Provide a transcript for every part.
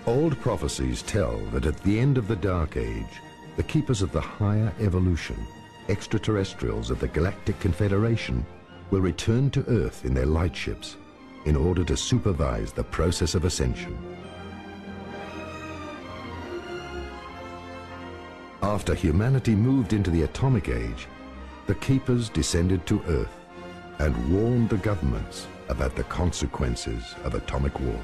Old prophecies tell that at the end of the Dark Age, the keepers of the higher evolution, extraterrestrials of the Galactic Confederation, will return to Earth in their light ships in order to supervise the process of ascension. After humanity moved into the Atomic Age, the Keepers descended to Earth and warned the governments about the consequences of atomic war.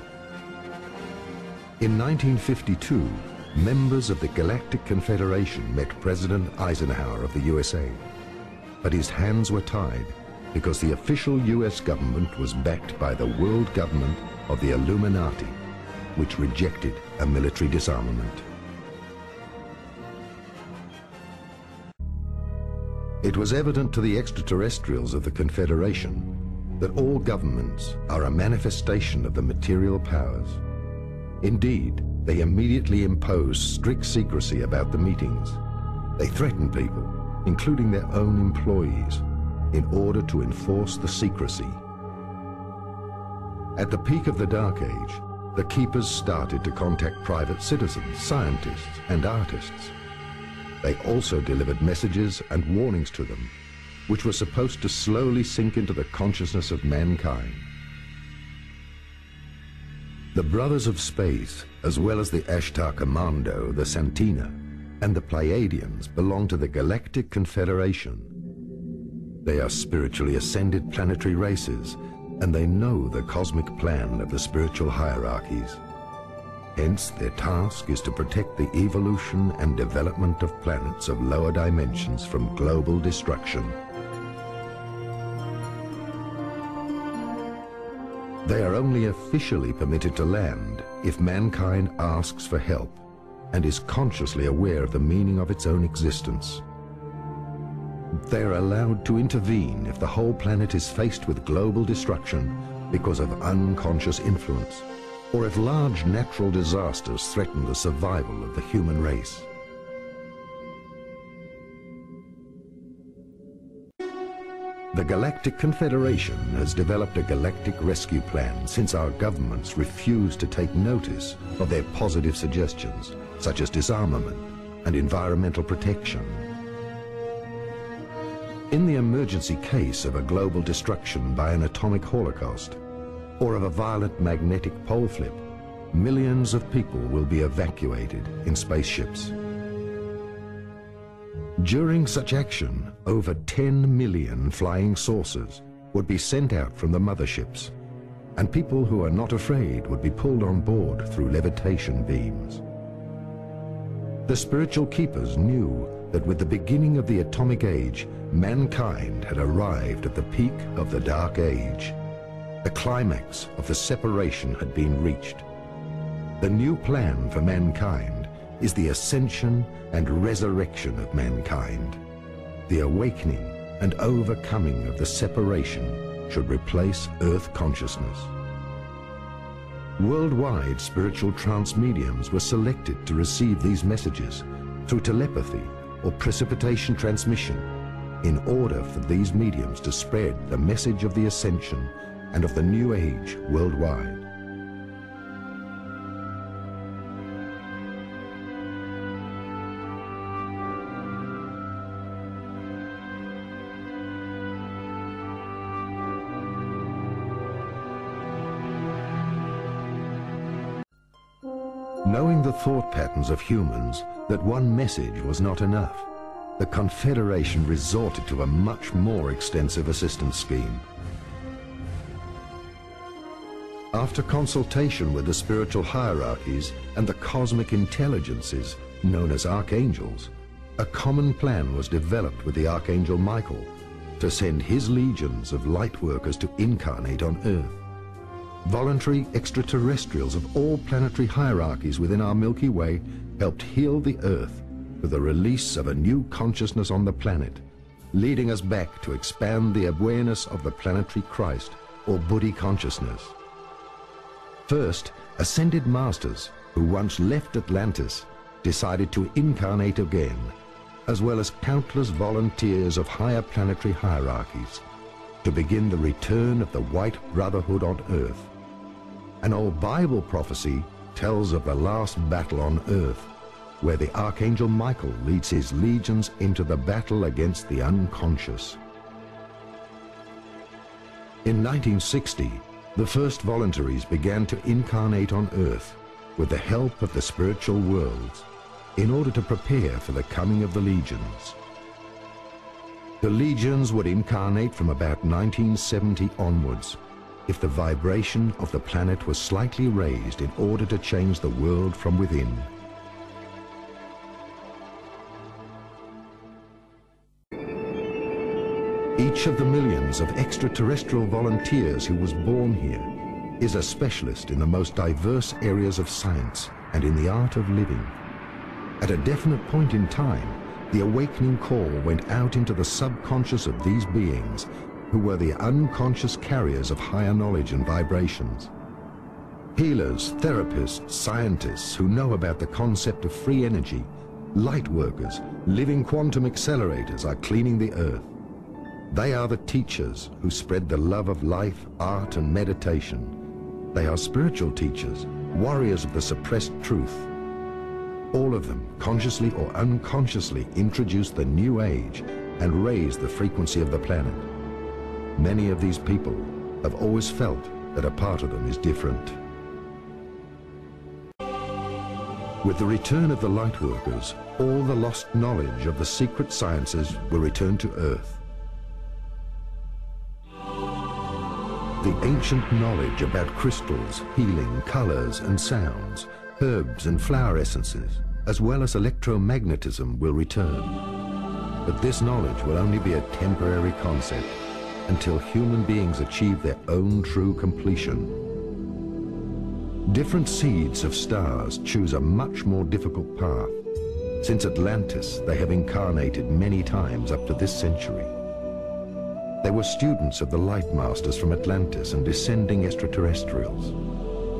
In 1952, members of the Galactic Confederation met President Eisenhower of the USA, but his hands were tied because the official US government was backed by the world government of the Illuminati, which rejected a military disarmament. It was evident to the extraterrestrials of the Confederation that all governments are a manifestation of the material powers. Indeed, they immediately imposed strict secrecy about the meetings. They threatened people, including their own employees, in order to enforce the secrecy. At the peak of the Dark Age, the Keepers started to contact private citizens, scientists, and artists. They also delivered messages and warnings to them, which were supposed to slowly sink into the consciousness of mankind. The Brothers of Space, as well as the Ashtar Commando, the Santina, and the Pleiadians belong to the Galactic Confederation. They are spiritually ascended planetary races, and they know the cosmic plan of the spiritual hierarchies. Hence, their task is to protect the evolution and development of planets of lower dimensions from global destruction. They are only officially permitted to land if mankind asks for help and is consciously aware of the meaning of its own existence. They are allowed to intervene if the whole planet is faced with global destruction because of unconscious influence, or if large natural disasters threaten the survival of the human race. The Galactic Confederation has developed a galactic rescue plan since our governments refused to take notice of their positive suggestions, such as disarmament and environmental protection. In the emergency case of a global destruction by an atomic holocaust, or of a violent magnetic pole flip, millions of people will be evacuated in spaceships. During such action, over 10 million flying saucers would be sent out from the motherships, and people who are not afraid would be pulled on board through levitation beams. The spiritual keepers knew that with the beginning of the atomic age, mankind had arrived at the peak of the Dark Age. The climax of the separation had been reached. The new plan for mankind is the ascension and resurrection of mankind. The awakening and overcoming of the separation should replace Earth consciousness. Worldwide spiritual trance mediums were selected to receive these messages through telepathy or precipitation transmission in order for these mediums to spread the message of the ascension and of the new age worldwide. Knowing the thought patterns of humans that one message was not enough, the Confederation resorted to a much more extensive assistance scheme. After consultation with the spiritual hierarchies and the cosmic intelligences known as archangels, a common plan was developed with the Archangel Michael to send his legions of light workers to incarnate on Earth. Voluntary extraterrestrials of all planetary hierarchies within our Milky Way helped heal the Earth with the release of a new consciousness on the planet, leading us back to expand the awareness of the planetary Christ, or Buddhi consciousness. First, ascended masters who once left Atlantis decided to incarnate again, as well as countless volunteers of higher planetary hierarchies, to begin the return of the White Brotherhood on Earth. An old Bible prophecy tells of the last battle on Earth, where the Archangel Michael leads his legions into the battle against the unconscious. In 1960, the first voluntaries began to incarnate on Earth with the help of the spiritual worlds in order to prepare for the coming of the legions. The legions would incarnate from about 1970 onwards if the vibration of the planet was slightly raised in order to change the world from within. Each of the millions of extraterrestrial volunteers who was born here is a specialist in the most diverse areas of science and in the art of living. At a definite point in time, the awakening call went out into the subconscious of these beings who were the unconscious carriers of higher knowledge and vibrations. Healers, therapists, scientists who know about the concept of free energy, light workers, living quantum accelerators are cleaning the earth. They are the teachers who spread the love of life, art, and meditation. They are spiritual teachers, warriors of the suppressed truth. All of them, consciously or unconsciously, introduce the new age and raise the frequency of the planet. Many of these people have always felt that a part of them is different. With the return of the light workers, all the lost knowledge of the secret sciences will return to Earth. The ancient knowledge about crystals, healing, colors and sounds, herbs and flower essences, as well as electromagnetism will return. But this knowledge will only be a temporary concept until human beings achieve their own true completion. Different seeds of stars choose a much more difficult path. Since Atlantis, they have incarnated many times up to this century. They were students of the light masters from Atlantis and descending extraterrestrials.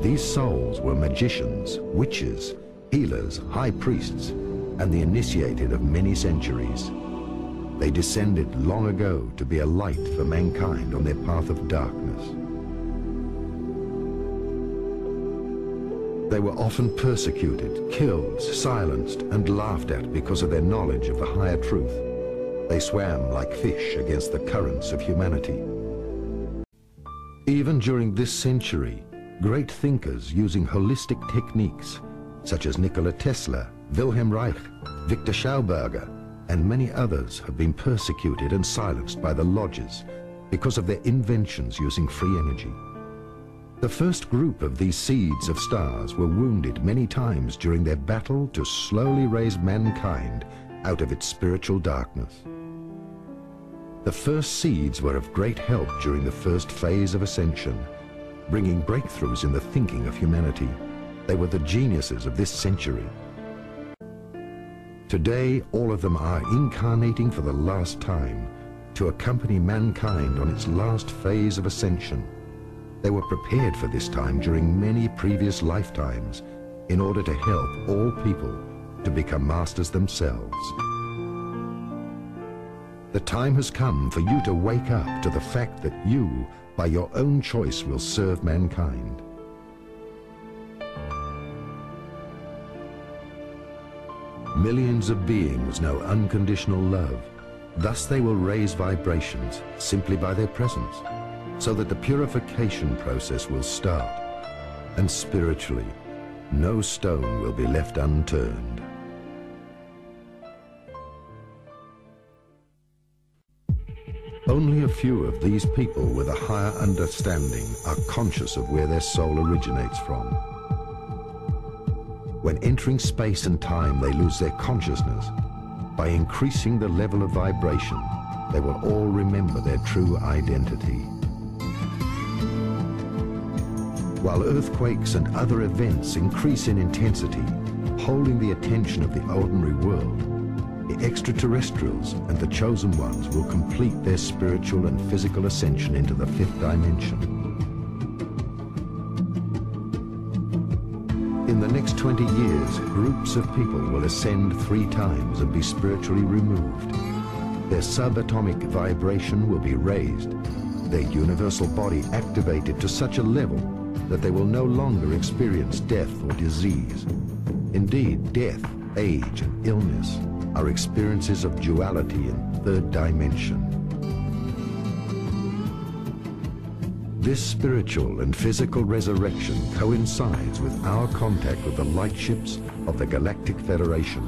These souls were magicians, witches, healers, high priests, and the initiated of many centuries. They descended long ago to be a light for mankind on their path of darkness. They were often persecuted, killed, silenced, and laughed at because of their knowledge of the higher truth. They swam like fish against the currents of humanity. Even during this century, great thinkers using holistic techniques, such as Nikola Tesla, Wilhelm Reich, Victor Schauberger, and many others have been persecuted and silenced by the lodges because of their inventions using free energy. The first group of these seeds of stars were wounded many times during their battle to slowly raise mankind out of its spiritual darkness. The first seeds were of great help during the first phase of ascension, bringing breakthroughs in the thinking of humanity. They were the geniuses of this century. Today, all of them are incarnating for the last time to accompany mankind on its last phase of ascension. They were prepared for this time during many previous lifetimes in order to help all people to become masters themselves. The time has come for you to wake up to the fact that you, by your own choice, will serve mankind. Millions of beings know unconditional love. Thus they will raise vibrations simply by their presence, so that the purification process will start. And spiritually, no stone will be left unturned. Only a few of these people with a higher understanding are conscious of where their soul originates from. When entering space and time, they lose their consciousness. By increasing the level of vibration, they will all remember their true identity. While earthquakes and other events increase in intensity, holding the attention of the ordinary world, the extraterrestrials and the chosen ones will complete their spiritual and physical ascension into the fifth dimension. In the next 20 years, groups of people will ascend 3 times and be spiritually removed. Their subatomic vibration will be raised, their universal body activated to such a level that they will no longer experience death or disease. Indeed, death, age, and illness are experiences of duality in third dimension. This spiritual and physical resurrection coincides with our contact with the light ships of the Galactic Federation.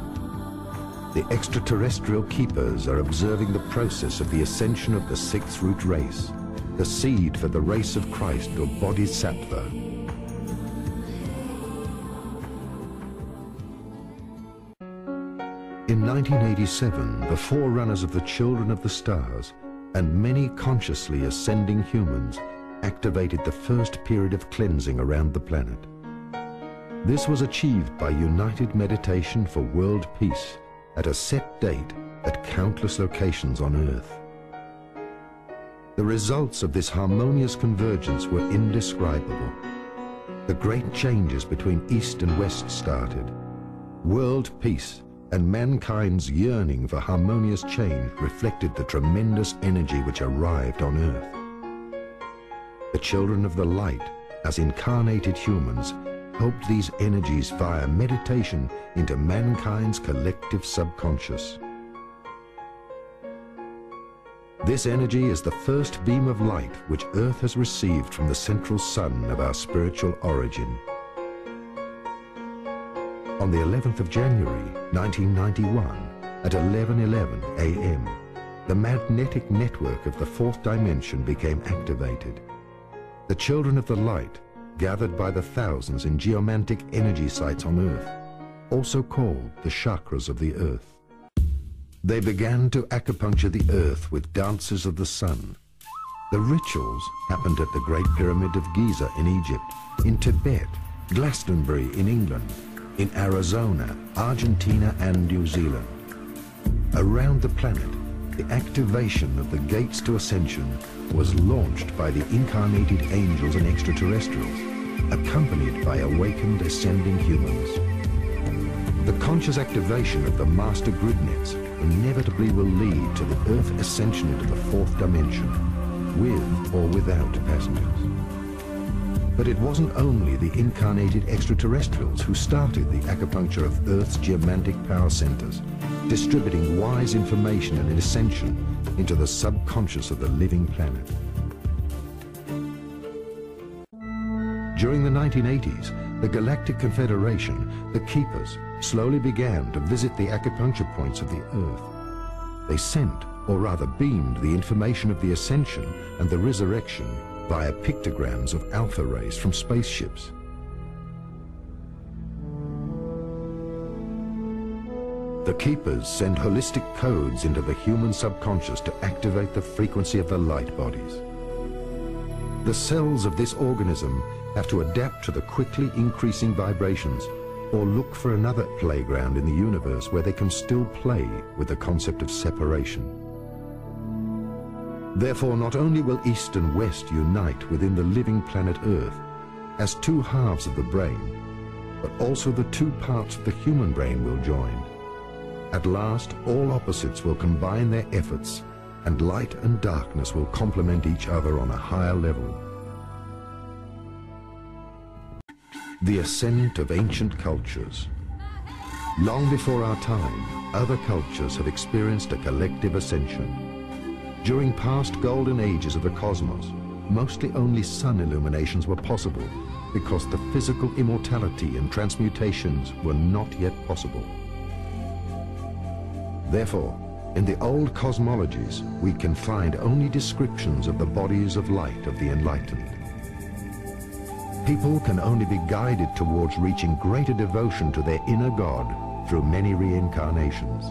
The extraterrestrial keepers are observing the process of the ascension of the sixth root race, the seed for the race of Christ, or Bodhisattva. In 1987, the forerunners of the Children of the Stars and many consciously ascending humans activated the first period of cleansing around the planet. This was achieved by united meditation for world peace at a set date at countless locations on Earth. The results of this harmonious convergence were indescribable. The great changes between East and West started. World peace and mankind's yearning for harmonious change reflected the tremendous energy which arrived on Earth. The children of the light, as incarnated humans, hoped these energies via meditation into mankind's collective subconscious. This energy is the first beam of light which Earth has received from the central sun of our spiritual origin. On the 11th of January, 1991, at 11:11 a.m., the magnetic network of the fourth dimension became activated. The children of the light, gathered by the thousands in geomantic energy sites on Earth, also called the chakras of the Earth. They began to acupuncture the Earth with dances of the sun. The rituals happened at the Great Pyramid of Giza in Egypt, in Tibet, Glastonbury in England, in Arizona, Argentina, and New Zealand. Around the planet, the activation of the gates to ascension was launched by the incarnated angels and extraterrestrials, accompanied by awakened ascending humans. The conscious activation of the master grid nets inevitably will lead to the Earth ascension into the fourth dimension, with or without passengers. But it wasn't only the incarnated extraterrestrials who started the acupuncture of Earth's geomantic power centers, distributing wise information and ascension into the subconscious of the living planet. During the 1980s, the Galactic Confederation, the Keepers, slowly began to visit the acupuncture points of the Earth. They sent, or rather beamed, the information of the ascension and the resurrection via pictograms of alpha rays from spaceships. The Keepers send holistic codes into the human subconscious to activate the frequency of the light bodies. The cells of this organism have to adapt to the quickly increasing vibrations, or look for another playground in the universe where they can still play with the concept of separation. Therefore, not only will East and West unite within the living planet Earth as two halves of the brain, but also the two parts of the human brain will join. At last, all opposites will combine their efforts, and light and darkness will complement each other on a higher level. The ascent of ancient cultures. Long before our time, other cultures have experienced a collective ascension. During past golden ages of the cosmos, mostly only sun illuminations were possible because the physical immortality and transmutations were not yet possible. Therefore, in the old cosmologies, we can find only descriptions of the bodies of light of the enlightened. People can only be guided towards reaching greater devotion to their inner God through many reincarnations.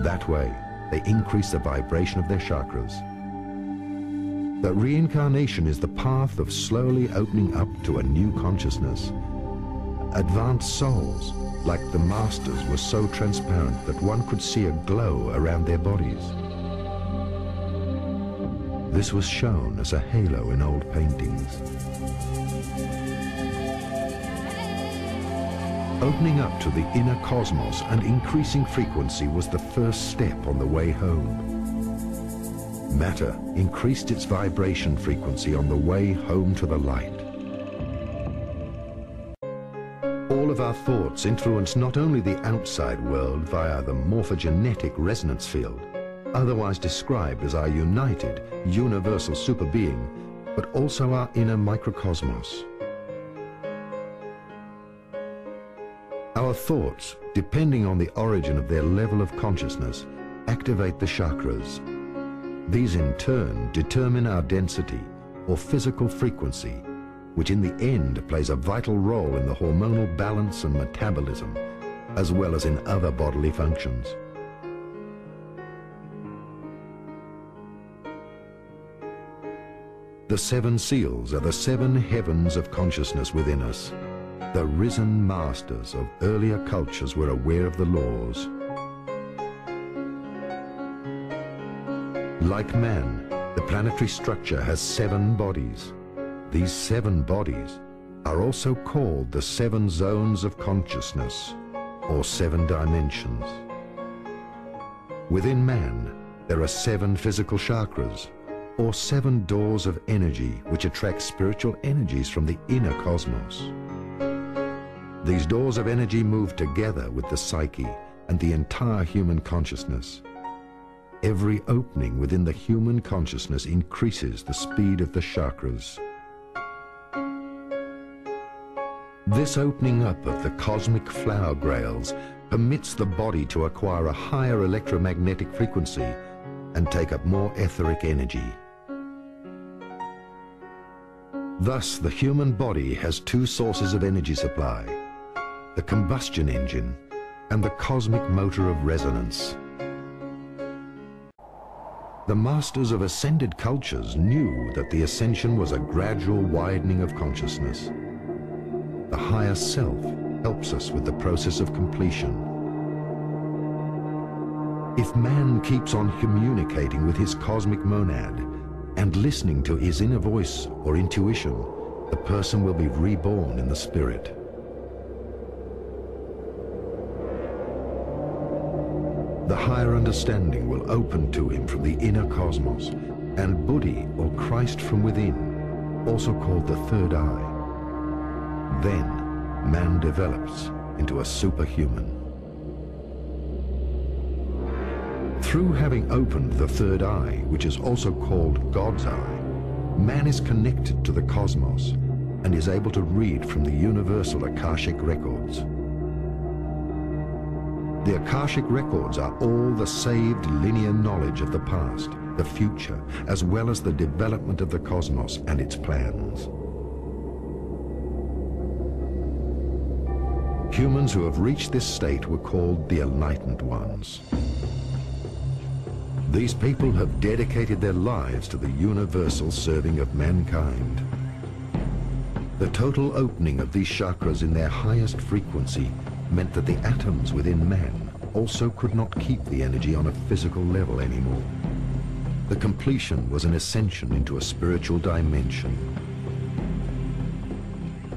That way, they increase the vibration of their chakras. That reincarnation is the path of slowly opening up to a new consciousness. Advanced souls, like the masters, were so transparent that one could see a glow around their bodies. This was shown as a halo in old paintings. Opening up to the inner cosmos and increasing frequency was the first step on the way home. Matter increased its vibration frequency on the way home to the light. All of our thoughts influence not only the outside world via the morphogenetic resonance field, otherwise described as our united, universal superbeing, but also our inner microcosmos. Our thoughts, depending on the origin of their level of consciousness, activate the chakras. These in turn determine our density or physical frequency, which in the end plays a vital role in the hormonal balance and metabolism, as well as in other bodily functions. The 7 seals are the 7 heavens of consciousness within us. The risen masters of earlier cultures were aware of the laws. Like man, the planetary structure has 7 bodies. These 7 bodies are also called the 7 zones of consciousness, or 7 dimensions. Within man, there are 7 physical chakras, or 7 doors of energy which attract spiritual energies from the inner cosmos. These doors of energy move together with the psyche and the entire human consciousness. Every opening within the human consciousness increases the speed of the chakras. This opening up of the cosmic flower grails permits the body to acquire a higher electromagnetic frequency and take up more etheric energy. Thus, the human body has 2 sources of energy supply: the combustion engine and the cosmic motor of resonance. The masters of ascended cultures knew that the ascension was a gradual widening of consciousness. The higher self helps us with the process of completion. If man keeps on communicating with his cosmic monad and listening to his inner voice or intuition, the person will be reborn in the spirit. The higher understanding will open to him from the inner cosmos, and Buddhi, or Christ from within, also called the third eye. Then, man develops into a superhuman. Through having opened the third eye, which is also called God's eye, man is connected to the cosmos and is able to read from the universal Akashic records. The Akashic records are all the saved linear knowledge of the past, the future, as well as the development of the cosmos and its plans. Humans who have reached this state were called the enlightened ones. These people have dedicated their lives to the universal serving of mankind. The total opening of these chakras in their highest frequency meant that the atoms within man also could not keep the energy on a physical level anymore. The completion was an ascension into a spiritual dimension.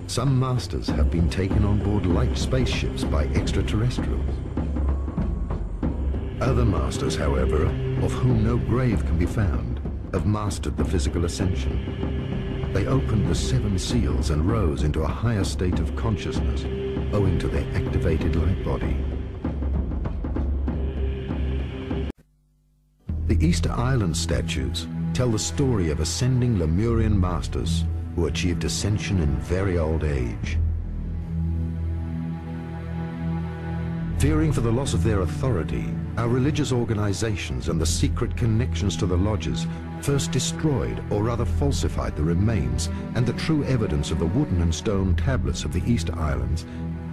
Some masters have been taken on board light spaceships by extraterrestrials. Other masters, however, of whom no grave can be found, have mastered the physical ascension. They opened the 7 seals and rose into a higher state of consciousness, owing to their activated light body. The Easter Island statues tell the story of ascending Lemurian masters who achieved ascension in very old age. Fearing for the loss of their authority, our religious organizations and the secret connections to the lodges first destroyed, or rather falsified, the remains and the true evidence of the wooden and stone tablets of the Easter Islands,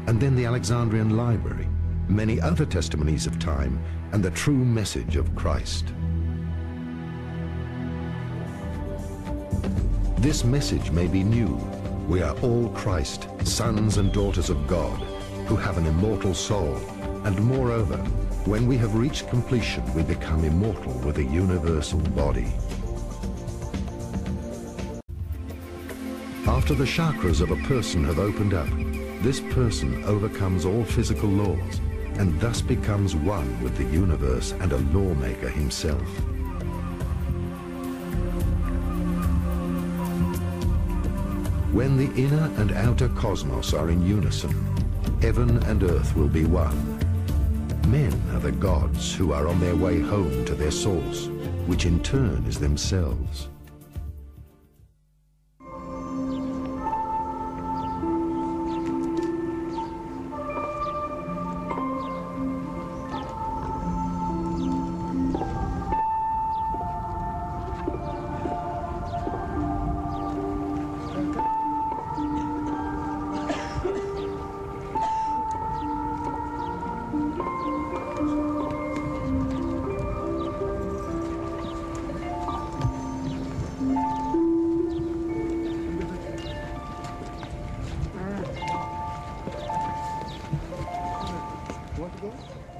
and then the Alexandrian Library, many other testimonies of time, and the true message of Christ. This message may be new. We are all Christ, sons and daughters of God, who have an immortal soul, and moreover, when we have reached completion, we become immortal with a universal body. After the chakras of a person have opened up, this person overcomes all physical laws and thus becomes one with the universe and a lawmaker himself. When the inner and outer cosmos are in unison, Heaven and earth will be one. Men are the gods who are on their way home to their source, which in turn is themselves. Want to go?